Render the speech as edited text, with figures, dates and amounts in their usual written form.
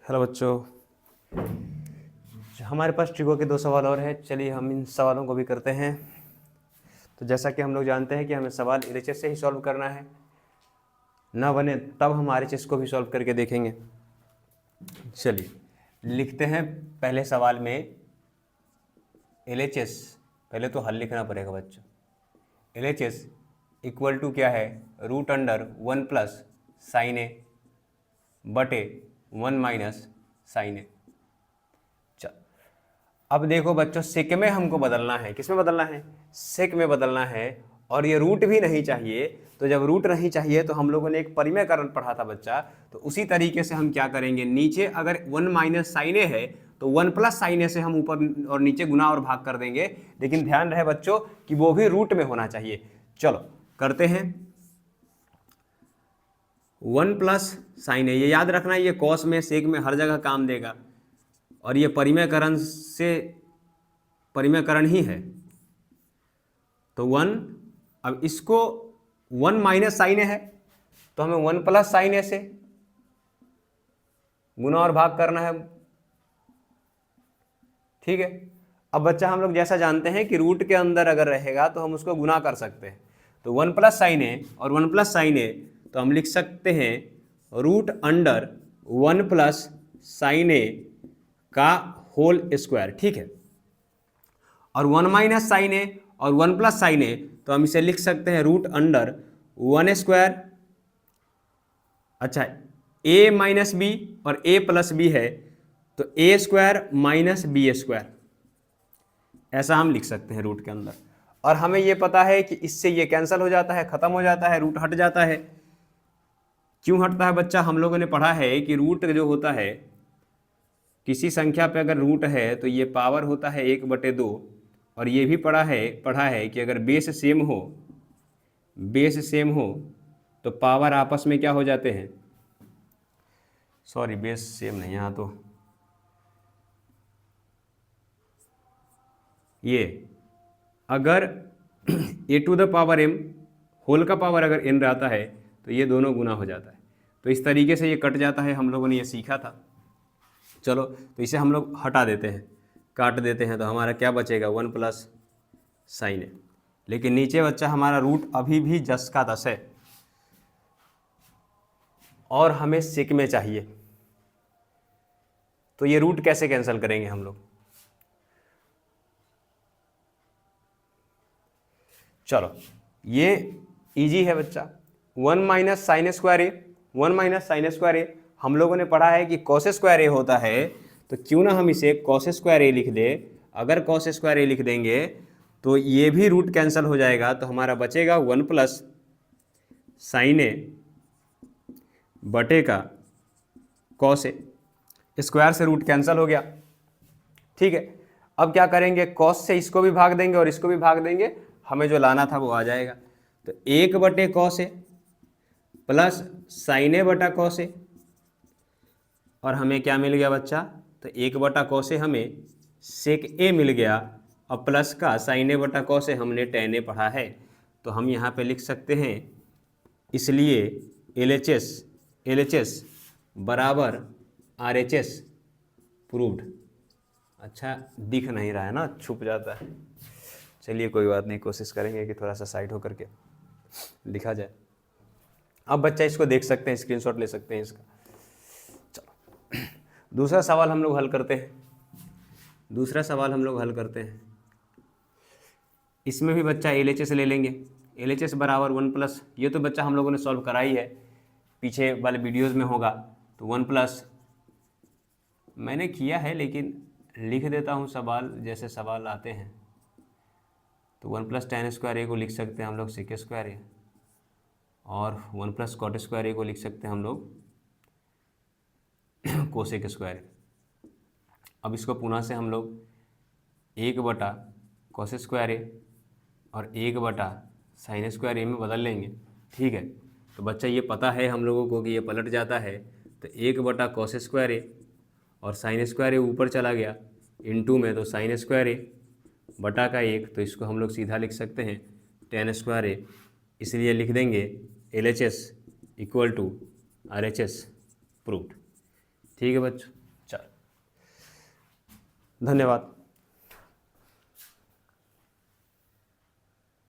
Hello बच्चों, हमारे पास trigo के 2 सवाल और हैं। चलिए हम इन सवालों को भी करते हैं। तो जैसा कि हम लोग जानते हैं कि हमें सवाल एलएचएस से ही सॉल्व करना है, ना बने तब हम आरएचएस को भी सॉल्व करके देखेंगे। चलिए लिखते हैं पहले सवाल में एलएचएस। पहले तो हल लिखना पड़ेगा बच्चों। एलएचएस इक्वल टू क्या है, रूट अंडर 1 प्लस साइन ए बटे 1 माइनस साइन ए। चल अब देखो बच्चों, सेक में हमको बदलना है। किस में बदलना है? सेक में बदलना है। और ये रूट भी नहीं चाहिए। तो जब रूट नहीं चाहिए तो हम लोगों ने एक परिमेयकरण पढ़ा था बच्चा, तो उसी तरीके से हम क्या करेंगे, नीचे अगर 1 माइनस साइन ए है तो 1 प्लस साइन ए से हम ऊपर और नीचे गुना और भाग कर देंगे। लेकिन ध्यान रहे बच्चों कि वो भी रूट में होना चाहिए। चलो करते हैं। 1 प्लस साइन ए, ये याद रखना, ये कॉस में सेक में हर जगह काम देगा। और ये परिमेयकरण ही है। तो 1, अब इसको 1 माइनस साइन ए है तो हमें 1 प्लस साइन ए से गुना और भाग करना है। ठीक है। अब बच्चा हम लोग जैसा जानते हैं कि रूट के अंदर अगर रहेगा तो हम उसको गुना कर सकते हैं। तो 1 प्लस साइन ए और 1 प्लस साइन ए, तो हम लिख सकते हैं रूट अंडर 1 प्लस साइन ए का होल स्क्वायर। ठीक है। और 1 माइनस साइन ए और 1 प्लस साइन ए, तो हम इसे लिख सकते हैं रूट अंडर 1 स्क्वायर। अच्छा, ए माइनस बी और ए प्लस बी है तो ए स्क्वायर माइनस बी स्क्वायर, ऐसा हम लिख सकते हैं रूट के अंदर। और हमें ये पता है कि इससे ये कैंसिल हो जाता है, खत्म हो जाता है, रूट हट जाता है। क्यों हटता है बच्चा? हम लोगों ने पढ़ा है कि रूट जो होता है, किसी संख्या पे अगर रूट है तो ये पावर होता है 1/2। और ये भी पढ़ा है कि अगर बेस सेम हो तो पावर आपस में क्या हो जाते हैं, सॉरी बेस सेम नहीं, यहाँ तो ये अगर a to the power m whole का पावर अगर n रहता है तो ये दोनों गुना हो जाता है। तो इस तरीके से ये कट जाता है, हम लोगों ने ये सीखा था। चलो तो इसे हम लोग हटा देते हैं, काट देते हैं, तो हमारा क्या बचेगा, 1 प्लस साइन ए। लेकिन नीचे बच्चा हमारा रूट अभी भी 10 का 10 है और हमें सेक में चाहिए। तो ये रूट कैसे कैंसिल करेंगे हम लोग? चलो ये इजी है बच्चा। 1 माइनस साइन स्क्वायर ए, 1 माइनस साइन स्क्वायर ए, हम लोगों ने पढ़ा है कि कॉस स्क्वायर ए होता है। तो क्यों ना हम इसे कॉस स्क्वायर ए लिख दे। अगर कॉस स्क्वायर ए लिख देंगे तो ये भी रूट कैंसिल हो जाएगा। तो हमारा बचेगा 1 प्लस साइन ए बटे का कॉस ए। स्क्वायर से रूट कैंसिल हो गया। ठीक है। अब क्या करेंगे, कॉस से इसको भी भाग देंगे और इसको भी भाग देंगे, हमें जो लाना था वो आ जाएगा। तो 1/cos ए प्लस साइन ए बटा कॉस ए, और हमें क्या मिल गया बच्चा, तो 1/cos ए हमें सेक ए मिल गया, और प्लस का साइन ए बटा कॉस ए हमने tan ए पढ़ा है। तो हम यहाँ पे लिख सकते हैं, इसलिए LHS बराबर RHS प्रूव्ड। अच्छा दिख नहीं रहा है ना, छुप जाता है। चलिए कोई बात नहीं, कोशिश करेंगे कि थोड़ा सा साइड होकर के लिखा जाए। अब बच्चा इसको देख सकते हैं, स्क्रीनशॉट ले सकते हैं इसका। चलो दूसरा सवाल हम लोग हल करते हैं। इसमें भी बच्चा LHS ले लेंगे। LHS बराबर 1 प्लस, ये तो बच्चा हम लोगों ने सॉल्व कराई है, पीछे वाले वीडियोज़ में होगा। तो 1 प्लस मैंने किया है, लेकिन लिख देता हूँ सवाल जैसे सवाल आते हैं। तो 1 प्लस tan स्क्वायर ए को लिख सकते हैं हम लोग सेक स्क्वायर ए, और 1 प्लस कॉट स्क्वायर ए को लिख सकते हैं हम लोग कोसेक स्क्वायर ए। अब इसको पुनः से हम लोग 1/cos स्क्वायर ए और 1/sin स्क्वायर ए में बदल लेंगे। ठीक है। तो बच्चा ये पता है हम लोगों को कि ये पलट जाता है। तो 1/cos स्क्वायर ए और साइन स्क्वायर ए ऊपर चला गया इनटू में, तो साइन स्क्वायर ए बटा का 1, तो इसको हम लोग सीधा लिख सकते हैं tan स्क्वायर ए। इसलिए लिख देंगे LHS equal to RHS proved. ठीक है बच्चों। धन्यवाद।